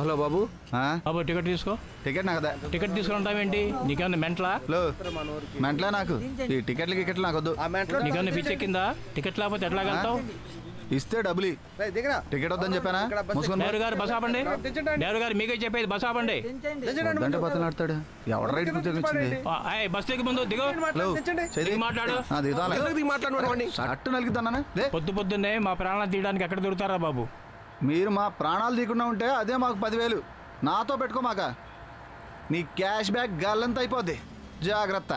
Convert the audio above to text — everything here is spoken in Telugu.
హలో బాబు. బాబు టికెట్ తీసుకో. టికెట్ నాకు కదా. టికెట్ తీసుకుంటావేంటి? నీకేమన్నా మెంటలా? మెంటలే నాకు. ఈ టికెట్లు నాకు వద్దు. నీకేమన్నా పిచ్చి ఎక్కిందా? టికెట్ లేకపోతే ఎట్లా వెళ్తావు? ఇస్తే డబ్బులు టికెట్ వద్దని చెప్పానా? డైవర్ గారు బస్ ఆపండి. డైవర్ గారు మీకే చెప్పేది బస్ ఆపండి. అంటే బతలాడతాడు. ఎవడ రైట్ వచ్చింది? బస్ దిగి ముందు దిగు. మాట్లాడు. షర్ట్ నలిగిద్దానా? పొద్దున్నే మా ప్రాణాలు తీయడానికి ఎక్కడ దొరుకుతారా బాబు? మీరు మా ప్రాణాలు తీయకుండా ఉంటే అదే మాకు 10,000. నాతో పెట్టుకోమాక. నీ క్యాష్ బ్యాక్ గల్లంత అయిపోద్ది. జాగ్రత్త.